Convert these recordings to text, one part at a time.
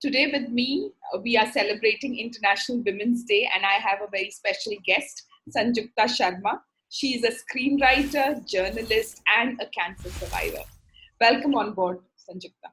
Today with me, we are celebrating International Women's Day, and I have a very special guest, Sanjukta Sharma. She is a screenwriter, journalist, and a cancer survivor. Welcome on board, Sanjukta.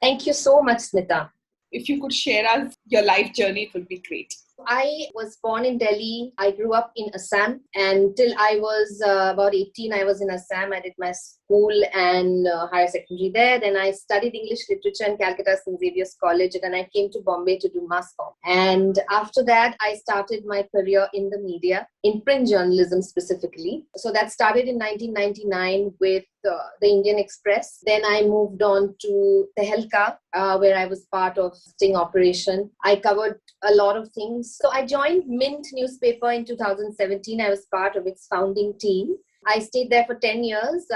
Thank you so much, Smita. If you could share us your life journey, it would be great. I was born in Delhi. I grew up in Assam, and till I was about 18, I was in Assam. I did my school and higher secondary there. Then I studied English literature in Calcutta St. Xavier's College, and then I came to Bombay to do mass comm. And after that, I started my career in the media, in print journalism specifically. So that started in 1999 with the Indian Express. Then I moved on to Tehelka, where I was part of sting operation. I covered a lot of things. So I joined Mint newspaper in 2017. I was part of its founding team. I stayed there for 10 years,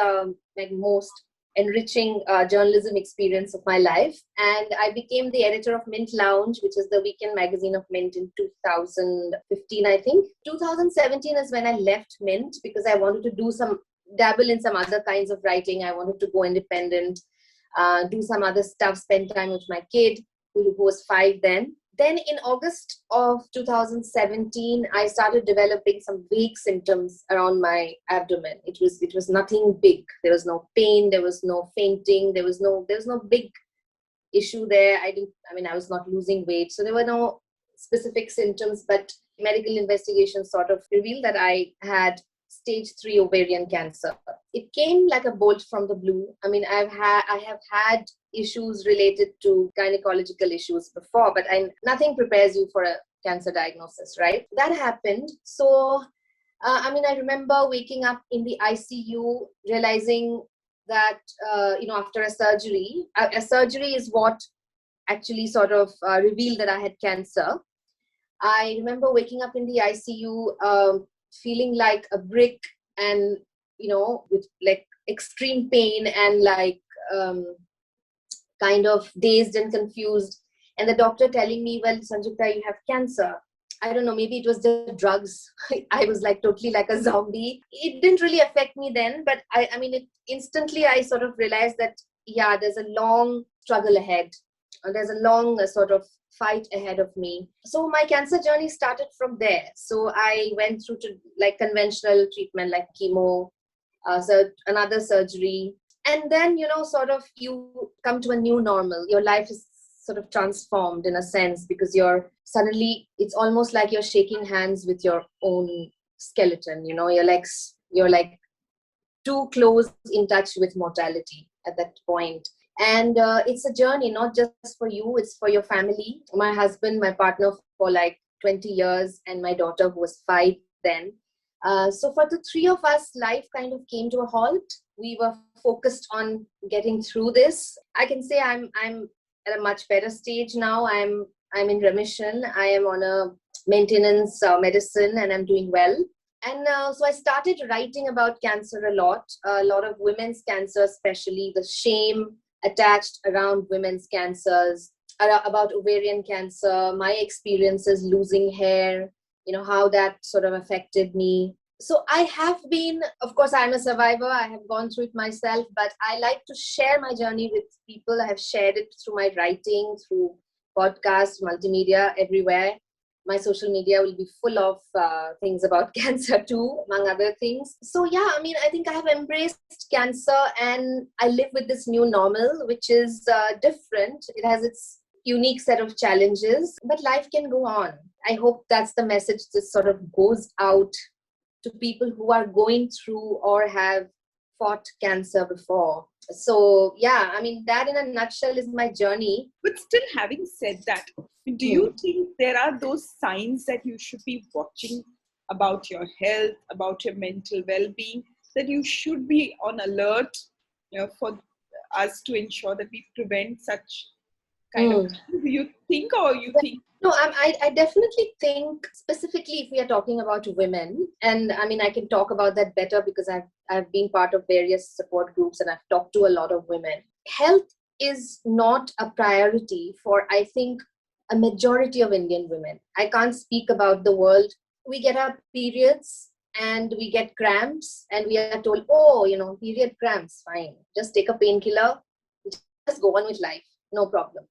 like most enriching journalism experience of my life. And I became the editor of Mint Lounge, which is the weekend magazine of Mint in 2015, I think. 2017 is when I left Mint because I wanted to dabble in some other kinds of writing. I wanted to go independent, do some other stuff, spend time with my kid, who was 5 then. Then in August of 2017, I started developing some vague symptoms around my abdomen. It was nothing big. There was no pain. There was no fainting. There was no big issue there. I was not losing weight. So there were no specific symptoms, but medical investigation sort of revealed that I had stage 3 ovarian cancer. It came like a bolt from the blue. I have had issues related to gynecological issues before, but nothing prepares you for a cancer diagnosis, right? That happened. So, I remember waking up in the ICU, realizing that, after a surgery is what actually sort of revealed that I had cancer. I remember waking up in the ICU, feeling like a brick and, with like extreme pain and like kind of dazed and confused. And the doctor telling me, well, Sanjukta, you have cancer. I don't know, maybe it was the drugs. I was like totally like a zombie. It didn't really affect me then, but instantly I sort of realized that, yeah, there's a long struggle ahead. There's a long sort of fight ahead of me. So my cancer journey started from there. So I went through to like conventional treatment like chemo, another surgery. And then, sort of you come to a new normal. Your life is sort of transformed in a sense because it's almost like you're shaking hands with your own skeleton. You're like too close in touch with mortality at that point. And it's a journey, not just for you, it's for your family. My husband, my partner for like 20 years, and my daughter who was 5 then. So for the 3 of us, life kind of came to a halt. We were focused on getting through this. I can say I'm at a much better stage now. I'm in remission. I am on a maintenance medicine and I'm doing well. And so I started writing about cancer a lot of women's cancer, especially the shame attached around women's cancers, about ovarian cancer, my experiences losing hair, how that sort of affected me. So I have been, of course, I'm a survivor. I have gone through it myself, but I like to share my journey with people. I have shared it through my writing, through podcasts, multimedia, everywhere. My social media will be full of things about cancer too, among other things. So yeah, I think I have embraced cancer and I live with this new normal, which is different. It has its unique set of challenges, but life can go on. I hope that's the message that sort of goes out to people who are going through or have fought cancer before. So yeah, that in a nutshell is my journey. But still, having said that, do you think there are those signs that you should be watching about your health, about your mental well-being, that you should be on alert, for us to ensure that we prevent such kind of? Do you think, or you think? No, I definitely think, specifically if we are talking about women, and I can talk about that better because I've been part of various support groups and I've talked to a lot of women. Health is not a priority for, I think, a majority of Indian women. I can't speak about the world. We get our periods and we get cramps and we are told, period cramps, fine. Just take a painkiller, just go on with life, no problem.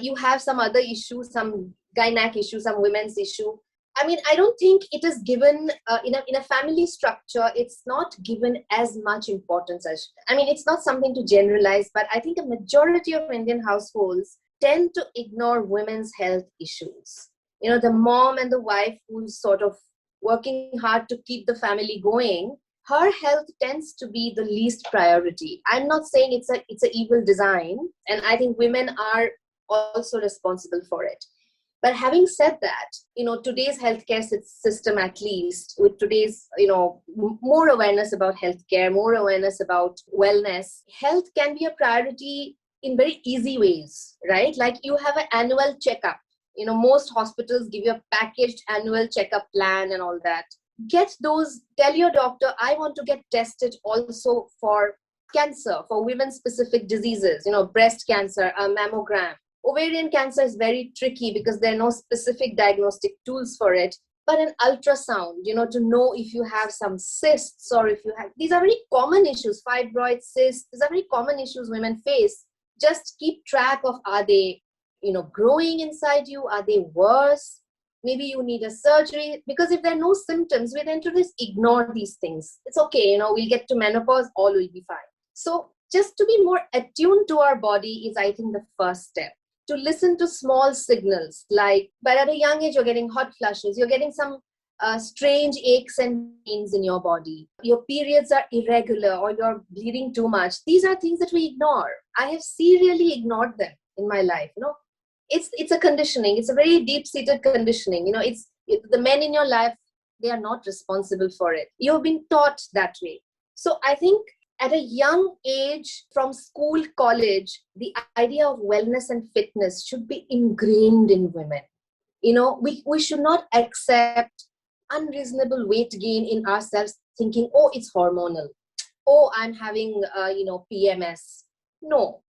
You have some other issues, some gynec issue, some women's issue. I mean, I don't think it is given in a family structure. It's not given as much importance as, I mean, it's not something to generalize, but I think a majority of Indian households tend to ignore women's health issues. You know, the mom and the wife who's sort of working hard to keep the family going, her health tends to be the least priority. I'm not saying it's a evil design, and I think women are also responsible for it. But having said that, you know, today's healthcare system, at least with today's, you know, more awareness about healthcare, more awareness about wellness, health can be a priority in very easy ways, right? Like you have an annual checkup. You know, most hospitals give you a packaged annual checkup plan and all that. Get those, tell your doctor, I want to get tested also for cancer, for women-specific diseases, you know, breast cancer, a mammogram. Ovarian cancer is very tricky because there are no specific diagnostic tools for it. But an ultrasound, you know, to know if you have some cysts or if you have, these are very common issues, fibroid cysts, these are very common issues women face. Just keep track of, are they, you know, growing inside you? Are they worse? Maybe you need a surgery, because if there are no symptoms, we tend to just ignore these things. It's okay, you know, we'll get to menopause, all will be fine. So just to be more attuned to our body is, I think, the first step. To listen to small signals, like, but at a young age, you're getting hot flushes, you're getting some strange aches and pains in your body, your periods are irregular, or you're bleeding too much. These are things that we ignore. I have serially ignored them in my life, you know. It's a conditioning. It's a very deep-seated conditioning. You know, it's the men in your life, they are not responsible for it. You've been taught that way. So I think at a young age, from school, college, the idea of wellness and fitness should be ingrained in women. You know, we should not accept unreasonable weight gain in ourselves, thinking, oh, it's hormonal. Oh, I'm having, PMS. No,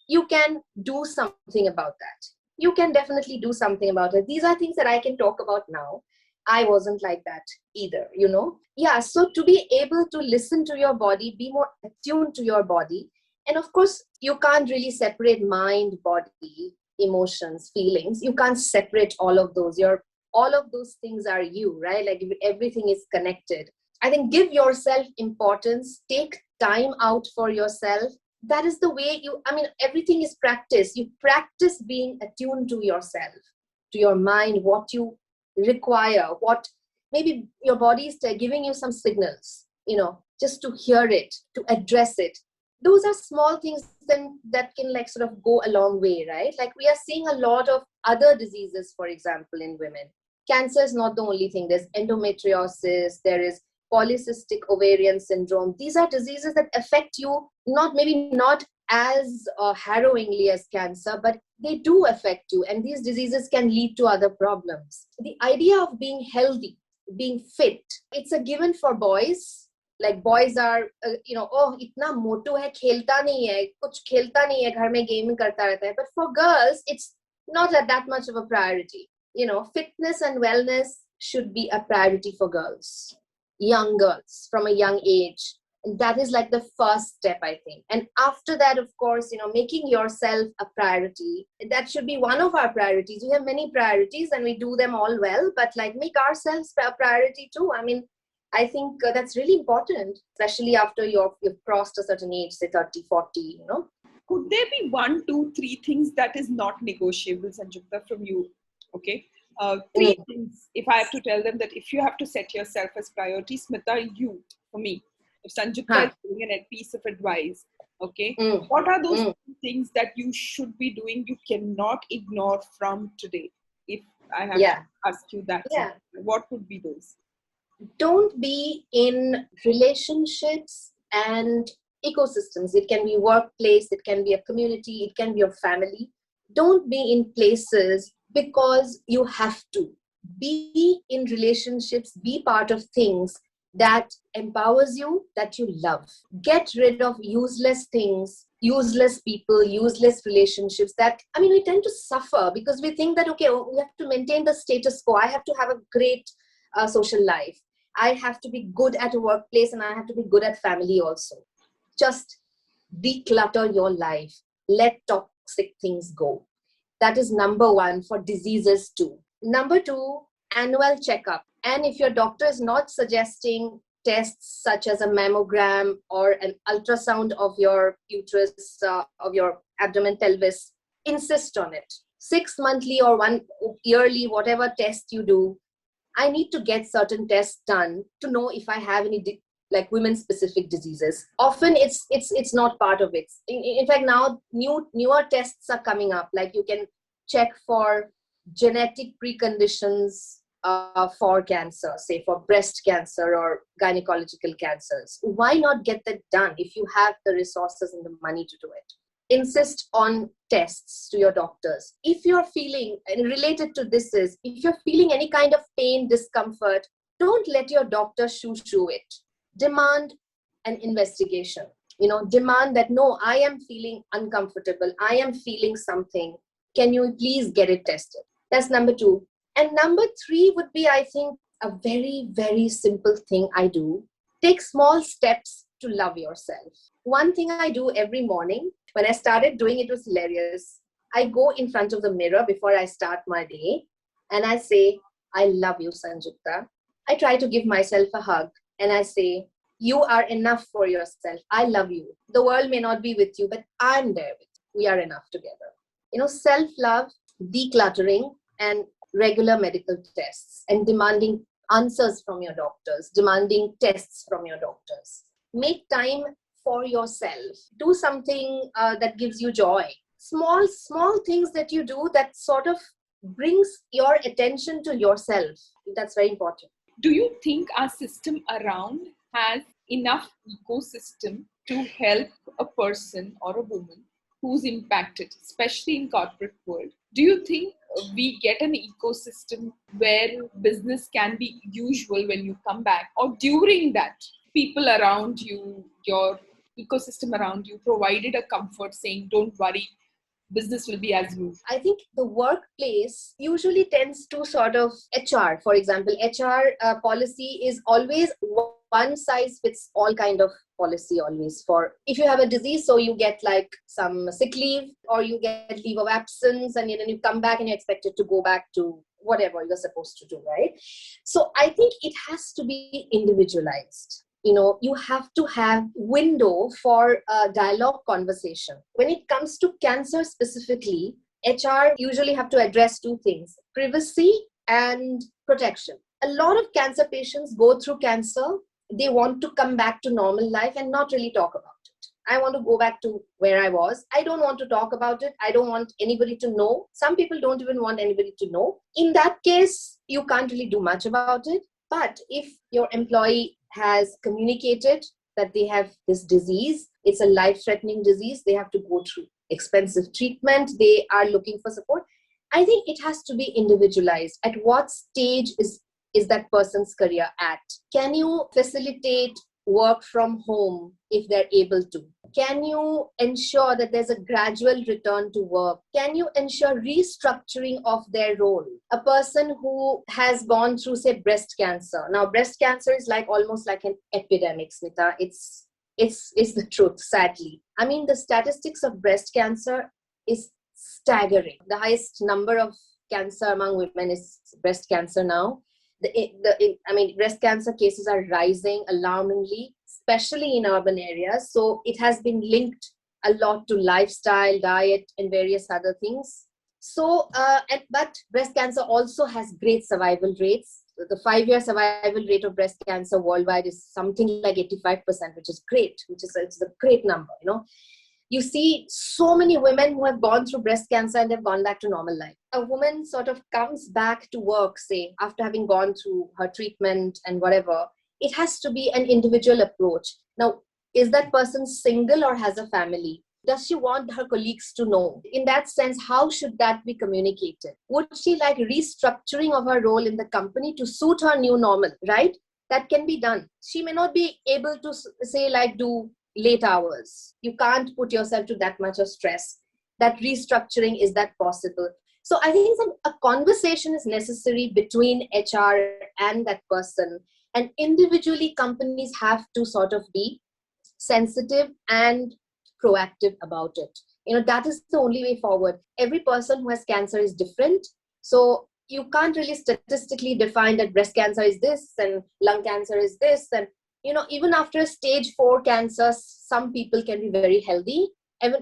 you can do something about that. You can definitely do something about it. These are things that I can talk about now. I wasn't like that either, you know. Yeah, so to be able to listen to your body, be more attuned to your body. And of course, you can't really separate mind, body, emotions, feelings. You can't separate all of those. All of those things are you, right? Like everything is connected. I think give yourself importance, take time out for yourself. That is the way everything is practice. You practice being attuned to yourself, to your mind, what you require, what maybe your body is giving you some signals, you know, just to hear it, to address it. Those are small things then that can like sort of go a long way, right? Like we are seeing a lot of other diseases, for example, in women. Cancer is not the only thing. There's endometriosis, there is polycystic ovarian syndrome. These are diseases that affect you, not as harrowingly as cancer, but they do affect you. And these diseases can lead to other problems. The idea of being healthy, being fit, it's a given for boys. Like boys are, oh, itna motu hai, khelta nahi hai, kuch khelta nahi hai, ghar mein gaming karta rehta hai. But for girls, it's not that much of a priority. You know, fitness and wellness should be a priority for girls, young girls from a young age. And that is like the first step, I think. And after that, of course, you know, making yourself a priority. That should be one of our priorities. We have many priorities and we do them all well, but like make ourselves a priority too. I mean, I think that's really important, especially after you've crossed a certain age, say 30, 40, you know. Could there be 1, 2, 3 things that is not negotiable, Sanjukta, from you? Okay. Three things, if I have to tell them that if you have to set yourself as priority, Smita, for me, if Sanjukta is giving a piece of advice, okay, what are those things that you should be doing, you cannot ignore from today? If I have to ask you that, what would be those? Don't be in relationships and ecosystems. It can be workplace, it can be a community, it can be your family. Don't be in places because you have to. Be in relationships, be part of things that empowers you, that you love. Get rid of useless things, useless people, useless relationships we tend to suffer because we think that, okay, we have to maintain the status quo. I have to have a great social life. I have to be good at a workplace and I have to be good at family also. Just declutter your life. Let toxic things go. That is number one for diseases too. Number two, annual checkup. And if your doctor is not suggesting tests such as a mammogram or an ultrasound of your uterus, of your abdomen, pelvis, insist on it. 6 monthly or 1 yearly, whatever test you do, I need to get certain tests done to know if I have any like women specific diseases. Often it's not part of it. In fact, now newer tests are coming up, like you can check for genetic preconditions for cancer, say for breast cancer or gynecological cancers. Why not get that done if you have the resources and the money to do it? Insist on tests to your doctors. If you're feeling, and related to this is, if you're feeling any kind of pain, discomfort, don't let your doctor shoo-shoo it. Demand an investigation. Demand that, no, I am feeling uncomfortable. I am feeling something. Can you please get it tested? That's number two. And number three would be, I think, a very, very simple thing I do. Take small steps to love yourself. One thing I do every morning, when I started doing it, was hilarious. I go in front of the mirror before I start my day and I say, I love you, Sanjukta. I try to give myself a hug and I say, you are enough for yourself. I love you. The world may not be with you, but I'm there with you. We are enough together. Self-love, decluttering, and regular medical tests, and demanding answers from your doctors, demanding tests from your doctors. Make time for yourself. Do something that gives you joy. Small things that you do that sort of brings your attention to yourself. That's very important. Do you think our system around has enough ecosystem to help a person or a woman who's impacted, especially in corporate world? Do you think we get an ecosystem where business can be usual when you come back, or during that, people around you, your ecosystem around you provided a comfort saying, don't worry, business will be as usual? I think the workplace usually tends to sort of HR, for example, HR policy is always one size fits all kind of policy always. For if you have a disease, so you get like some sick leave or you get leave of absence, and then you come back and you're expected to go back to whatever you're supposed to do, right? So I think it has to be individualized. You have to have window for dialogue conversation. When it comes to cancer specifically, HR usually have to address two things: privacy and protection. A lot of cancer patients go through cancer. They want to come back to normal life and not really talk about it. I want to go back to where I was. I don't want to talk about it. I don't want anybody to know. Some people don't even want anybody to know. In that case, you can't really do much about it. But if your employee has communicated that they have this disease, it's a life-threatening disease, they have to go through expensive treatment, they are looking for support, I think it has to be individualized. At what stage is that person's career at? Can you facilitate work from home if they're able to? Can you ensure that there's a gradual return to work? Can you ensure restructuring of their role? A person who has gone through, say, breast cancer. Now, breast cancer is almost like an epidemic, Smita. It's the truth, sadly. I mean, the statistics of breast cancer is staggering. The highest number of cancer among women is breast cancer now. Breast cancer cases are rising alarmingly, especially in urban areas. So it has been linked a lot to lifestyle, diet, and various other things. So, but breast cancer also has great survival rates. The 5-year survival rate of breast cancer worldwide is something like 85%, which is great, it's a great number, You see so many women who have gone through breast cancer and they've gone back to normal life. A woman sort of comes back to work, say, after having gone through her treatment and whatever. It has to be an individual approach. Now, is that person single or has a family? Does she want her colleagues to know? In that sense, how should that be communicated? Would she like restructuring of her role in the company to suit her new normal, right? That can be done. She may not be able to say do late hours. You can't put yourself to that much of stress. That restructuring, is that possible? So I think a conversation is necessary between HR and that person. And individually, companies have to sort of be sensitive and proactive about it. That is the only way forward. Every person who has cancer is different. So you can't really statistically define that breast cancer is this and lung cancer is this. And, even after a stage 4 cancer, some people can be very healthy.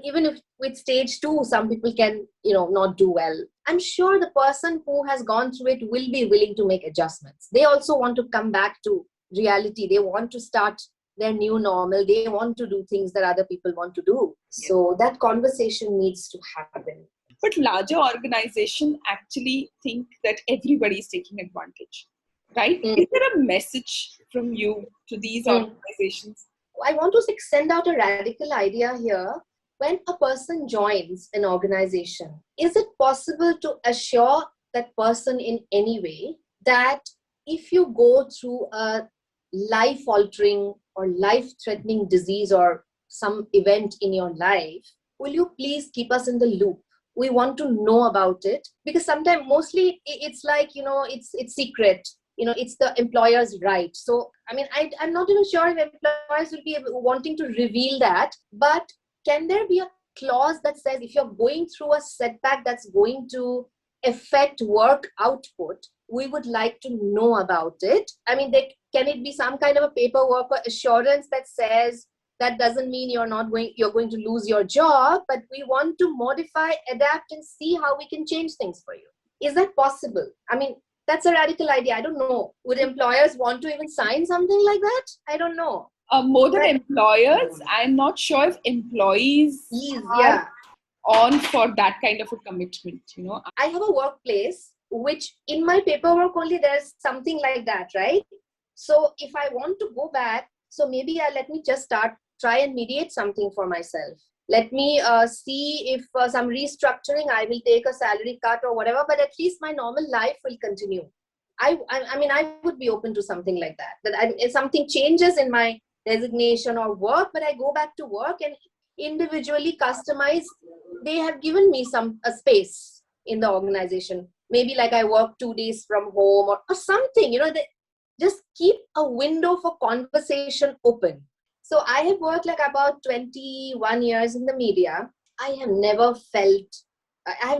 Even if with stage 2, some people can, not do well. I'm sure the person who has gone through it will be willing to make adjustments. They also want to come back to reality. They want to start their new normal. They want to do things that other people want to do. So that conversation needs to happen. But larger organizations actually think that everybody is taking advantage, right? Is there a message from you to these organizations? I want to send out a radical idea here. When a person joins an organization, is it possible to assure that person in any way that if you go through a life-altering or life-threatening disease or some event in your life, will you please keep us in the loop? We want to know about it, because sometimes mostly it's like, it's secret. It's the employer's right. So, I'm not even sure if employers will be wanting to reveal that, but can there be a clause that says if you're going through a setback that's going to affect work output, we would like to know about it? Can it be some kind of a paperwork or assurance that says that doesn't mean you're going to lose your job, but we want to modify, adapt, and see how we can change things for you? Is that possible? That's a radical idea. I don't know. Would employers want to even sign something like that? I don't know. More than employers, I'm not sure if employees are on for that kind of a commitment. I have a workplace which in my paperwork only there's something like that, right? So if I want to go back, so maybe let me just try and mediate something for myself. Let me see if some restructuring, I will take a salary cut or whatever, but at least my normal life will continue. I would be open to something like that. If something changes in my designation or work, but I go back to work and individually customize. They have given me a space in the organization. Maybe like I work 2 days from home or something, they just keep a window for conversation open. So I have worked like about 21 years in the media. I have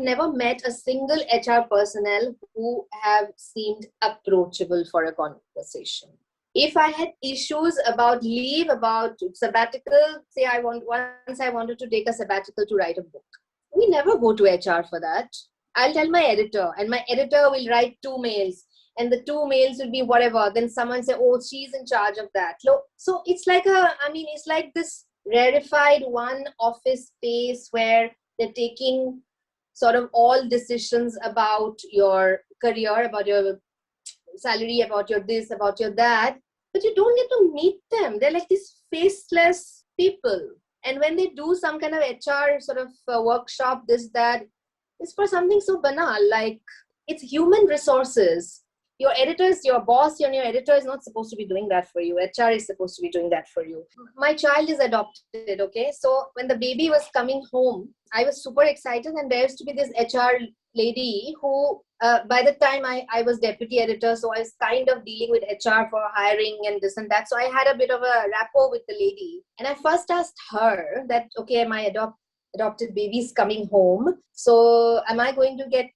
never met a single HR personnel who have seemed approachable for a conversation. If I had issues about leave, about sabbatical, say once I wanted to take a sabbatical to write a book, we never go to HR for that. I'll tell my editor, and my editor will write 2 mails, and the 2 mails will be whatever. Then someone say, oh, she's in charge of that. So it's like it's like this rarefied one office space where they're taking sort of all decisions about your career, about your salary, about your this, about your that, but you don't get to meet them. They're like these faceless people. And when they do some kind of HR sort of workshop, this, that, it's for something so banal, like it's human resources. Your editors, your boss, your editor is not supposed to be doing that for you. HR is supposed to be doing that for you. My child is adopted, okay? So when the baby was coming home, I was super excited, and there used to be this HR lady who, by the time I was deputy editor, so I was kind of dealing with HR for hiring and this and that. So I had a bit of a rapport with the lady. And I first asked her that, okay, my adopted baby's coming home. So am I going to get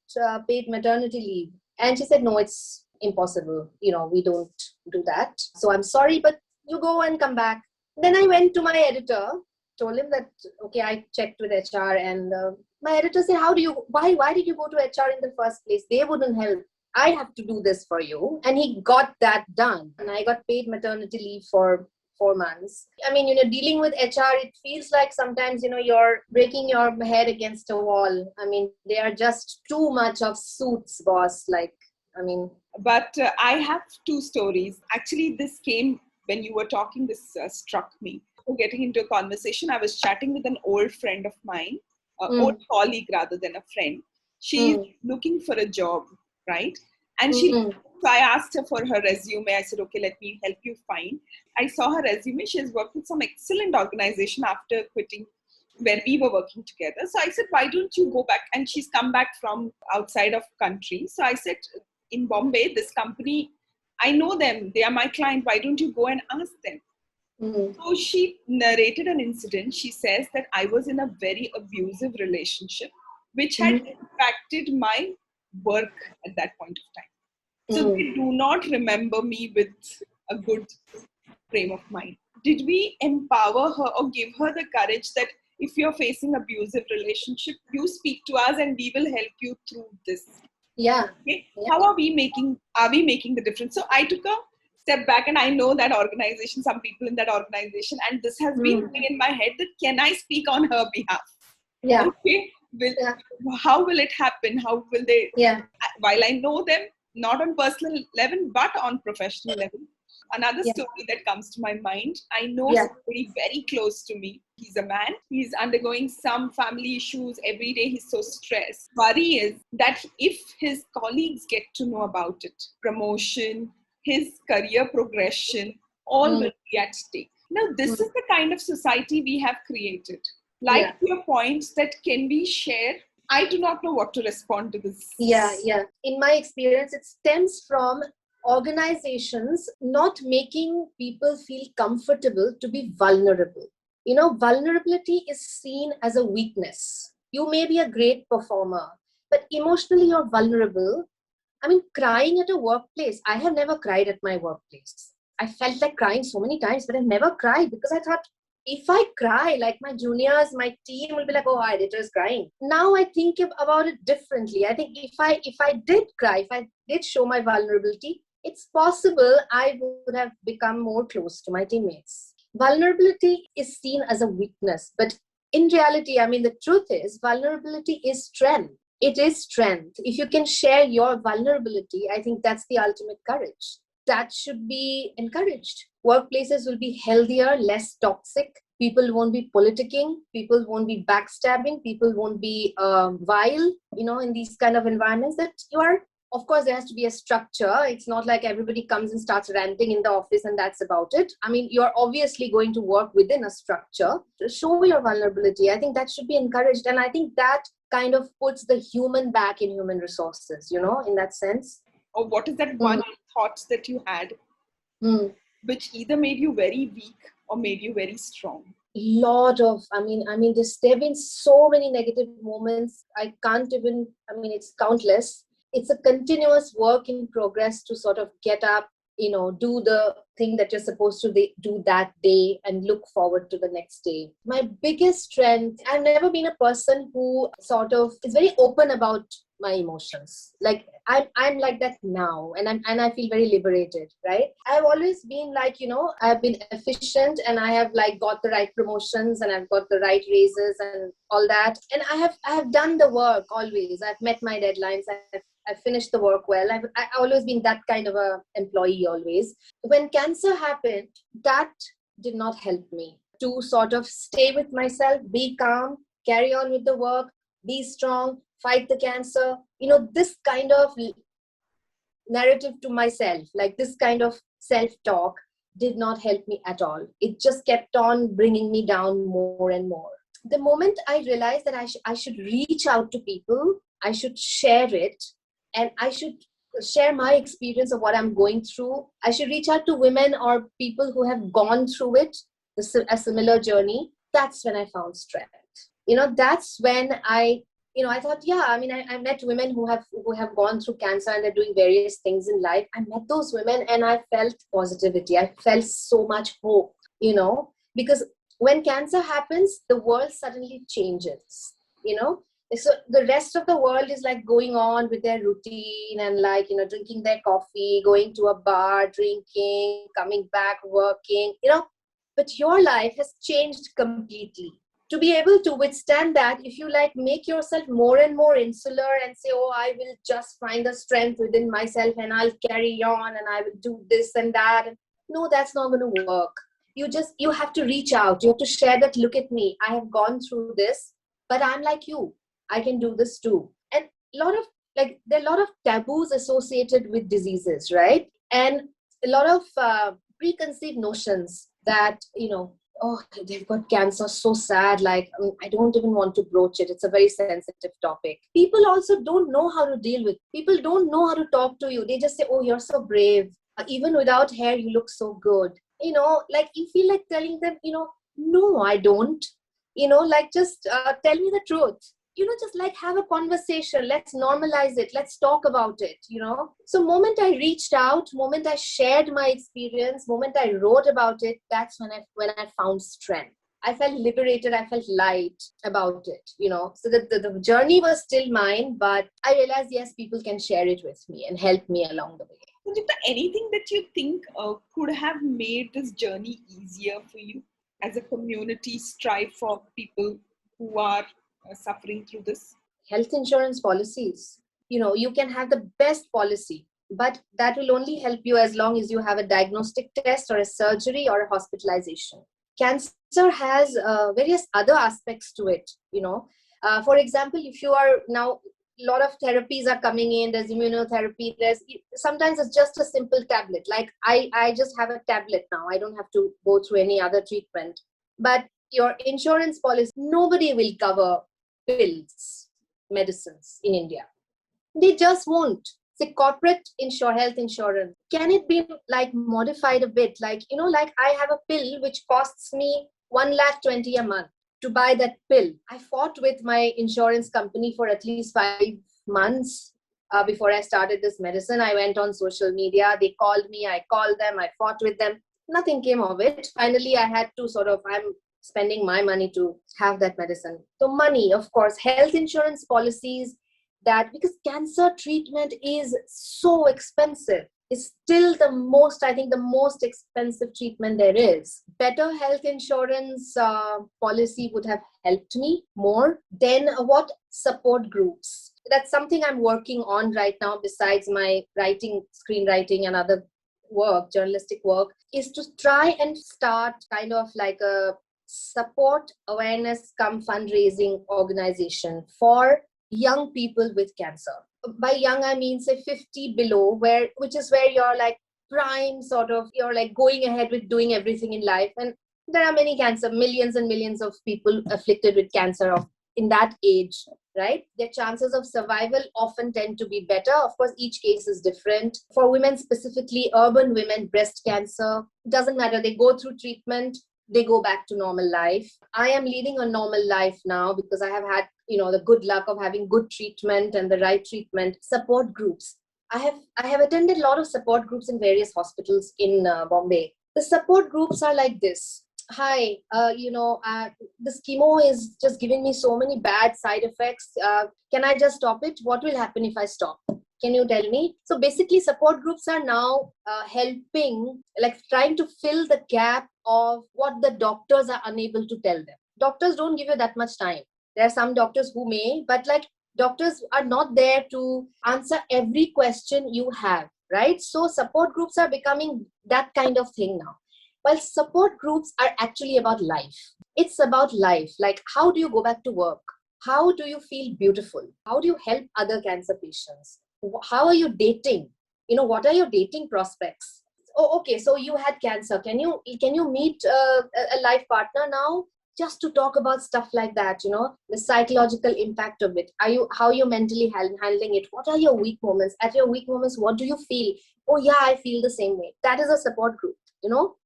paid maternity leave? And she said, no, it's impossible. We don't do that. So I'm sorry, but you go and come back. Then I went to my editor, told him that, okay, I checked with HR, and my editor said, why did you go to HR in the first place? They wouldn't help. I have to do this for you. And he got that done. And I got paid maternity leave for 4 months. Dealing with HR, it feels like sometimes, you're breaking your head against a wall. They are just too much of suits, boss. But I have 2 stories. Actually, this came when you were talking, this struck me. Getting into a conversation, I was chatting with an old friend of mine, old colleague rather than a friend. She's looking for a job, right? And so I asked her for her resume. I said, okay, let me help you find. I saw her resume. She has worked with some excellent organization after quitting where we were working together. So I said, why don't you go back? And she's come back from outside of country. So I said, in Bombay, this company, I know them. They are my client. Why don't you go and ask them? Mm. So she narrated an incident. She says that I was in a very abusive relationship, which had Mm. impacted my work at that point of time. So Mm. they do not remember me with a good frame of mind. Did we empower her or give her the courage that if you're facing abusive relationship, you speak to us and we will help you through this? Yeah. Okay, Yeah. how are we making the difference? So I took a step back, and I know that organization, some people in that organization, and this has been Mm. going in my head that can I speak on her behalf? Yeah. Okay, will, Yeah. how will it happen? How will they, Yeah. while I know them not on personal level but on professional level? Another Yeah. story that comes to my mind, I know Yeah. somebody very close to me. He's a man. He's undergoing some family issues. Every day he's so stressed. Worry is that if his colleagues get to know about it, promotion, his career progression, all Mm. will be at stake. Now, this Mm. is the kind of society we have created. Yeah. Like your points that can we share? I do not know what to respond to this. Yeah, yeah. In my experience, it stems from organizations not making people feel comfortable to be vulnerable. You know, vulnerability is seen as a weakness. You may be a great performer, but emotionally you're vulnerable. I mean, crying at a workplace, I have never cried at my workplace. I felt like crying so many times, but I never cried because I thought if I cry, like my juniors, my team will be like, "Oh, our editor is crying." Now I think about it differently. I think if I did cry, if I did show my vulnerability, it's possible I would have become more close to my teammates. Vulnerability is seen as a weakness, but in reality, I mean, the truth is, vulnerability is strength. It is strength. If you can share your vulnerability, I think that's the ultimate courage. That should be encouraged. Workplaces will be healthier, less toxic. People won't be politicking. People won't be backstabbing. People won't be vile, in these kind of environments that you are. Of course, there has to be a structure. It's not like everybody comes and starts ranting in the office and that's about it. I mean, you're obviously going to work within a structure to show your vulnerability. I think that should be encouraged. And I think that kind of puts the human back in human resources, in that sense. Or what is that one thought that you had which either made you very weak or made you very strong? Lot of, there have been so many negative moments. I can't even, it's countless. It's a continuous work in progress to sort of get up, do the thing that you're supposed to do that day and look forward to the next day. My biggest strength, I've never been a person who sort of is very open about my emotions. Like I'm like that now, and I feel very liberated, right? I've always been like, I've been efficient and I have like got the right promotions and I've got the right raises and all that. And I have done the work always. I've met my deadlines. I've finished the work well. I've always been that kind of a employee always. When cancer happened, that did not help me to sort of stay with myself, be calm, carry on with the work, be strong, fight the cancer. This kind of narrative to myself, like this kind of self-talk did not help me at all. It just kept on bringing me down more and more. The moment I realized that I should reach out to people, I should share it, and I should share my experience of what I'm going through. I should reach out to women or people who have gone through it, a similar journey. That's when I found strength. That's when I thought, yeah, I met women who have gone through cancer and they're doing various things in life. I met those women and I felt positivity. I felt so much hope, because when cancer happens, the world suddenly changes, So the rest of the world is like going on with their routine and like, drinking their coffee, going to a bar, drinking, coming back, working, but your life has changed completely. To be able to withstand that, if you like make yourself more and more insular and say, oh, I will just find the strength within myself and I'll carry on and I will do this and that. No, that's not going to work. You have to reach out. You have to share that, look at me. I have gone through this, but I'm like you. I can do this too. And there are a lot of taboos associated with diseases, right? And a lot of preconceived notions that, oh, they've got cancer, so sad. Like, I don't even want to broach it. It's a very sensitive topic. People also don't know how to deal with. People don't know how to talk to you. They just say, oh, you're so brave. Even without hair, you look so good. like you feel like telling them, no, I don't, like just tell me the truth. Just like have a conversation. Let's normalize it. Let's talk about it, So moment I reached out, moment I shared my experience, moment I wrote about it, that's when I found strength. I felt liberated. I felt light about it, So the journey was still mine, but I realized, yes, people can share it with me and help me along the way. Sanjukta, anything that you think could have made this journey easier for you as a community strive for people who are suffering through this? Health insurance policies. You can have the best policy, but that will only help you as long as you have a diagnostic test or a surgery or a hospitalization. Cancer has various other aspects to it. For example, if you are now, a lot of therapies are coming in. There's immunotherapy. Sometimes it's just a simple tablet. Like I just have a tablet now. I don't have to go through any other treatment. But your insurance policy, nobody will cover pills, medicines in India. They just won't. Say corporate health insurance. Can it be like modified a bit? Like, like I have a pill which costs me 1,20,000 a month to buy that pill. I fought with my insurance company for at least 5 months before I started this medicine. I went on social media. They called me. I called them. I fought with them. Nothing came of it. Finally, I had to I'm spending my money to have that medicine. So money, of course, health insurance policies, that because cancer treatment is so expensive. It's still the most expensive treatment there is. Better health insurance policy would have helped me more. Then what? Support groups. That's something I'm working on right now besides my writing, screenwriting and other work, journalistic work, is to try and start kind of like a support awareness come fundraising organization for young people with cancer. By young, I mean say 50 below, which is where you're like prime sort of, you're like going ahead with doing everything in life. And there are many millions and millions of people afflicted with cancer in that age, right? Their chances of survival often tend to be better. Of course, each case is different. For women specifically, urban women, breast cancer, doesn't matter. They go through treatment, they go back to normal life. I am leading a normal life now because I have had, the good luck of having good treatment and the right treatment. Support groups. I have attended a lot of support groups in various hospitals in Bombay. The support groups are like this. Hi, this chemo is just giving me so many bad side effects. Can I just stop it? What will happen if I stop? Can you tell me? So basically, support groups are now helping, like trying to fill the gap of what the doctors are unable to tell them. Doctors don't give you that much time. There are some doctors who may, but like doctors are not there to answer every question you have, right? So support groups are becoming that kind of thing now. While support groups are actually about life. It's about life. Like, how do you go back to work? How do you feel beautiful? How do you help other cancer patients? How are you dating? What are your dating prospects? Oh, okay. So you had cancer. Can you meet a life partner now? Just to talk about stuff like that, the psychological impact of it. How you mentally handling it? What are your weak moments? At your weak moments, what do you feel? Oh yeah, I feel the same way. That is a support group,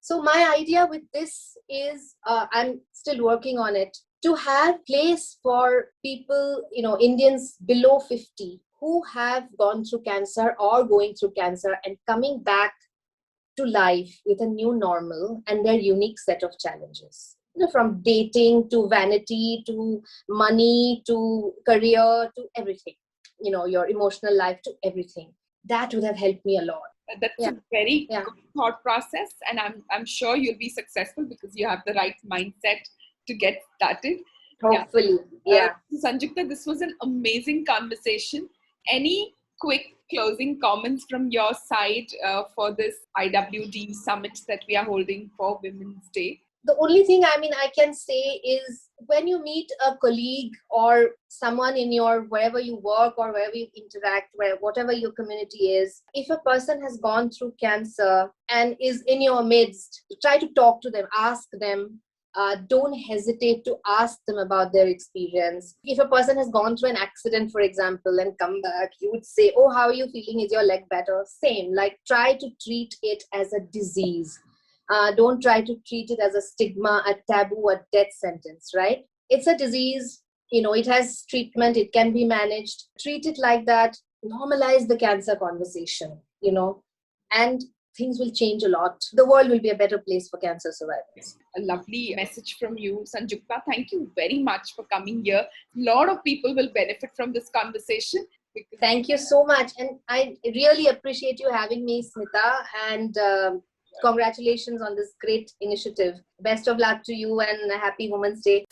So my idea with this is, I'm still working on it, to have place for people, Indians below 50 who have gone through cancer or going through cancer and coming back to life with a new normal and their unique set of challenges. From dating to vanity to money to career to everything, your emotional life to everything. That would have helped me a lot. That's a very good thought process, and I'm sure you'll be successful because you have the right mindset to get started. Hopefully, yeah. Sanjukta, this was an amazing conversation. Any quick closing comments from your side for this IWD summit that we are holding for Women's Day? The only thing I can say is, when you meet a colleague or someone in wherever you work or wherever you interact, whatever your community is, if a person has gone through cancer and is in your midst, try to talk to them, ask them. Don't hesitate to ask them about their experience. If a person has gone through an accident, for example, and come back, you would say, oh, how are you feeling? Is your leg better? Same, like try to treat it as a disease. Don't try to treat it as a stigma, a taboo, a death sentence, right? It's a disease, it has treatment, it can be managed. Treat it like that, normalize the cancer conversation, and things will change a lot. The world will be a better place for cancer survivors. A lovely message from you, Sanjukta. Thank you very much for coming here. A lot of people will benefit from this conversation. Thank you so much. And I really appreciate you having me, Smita. And congratulations on this great initiative. Best of luck to you and a happy Women's Day.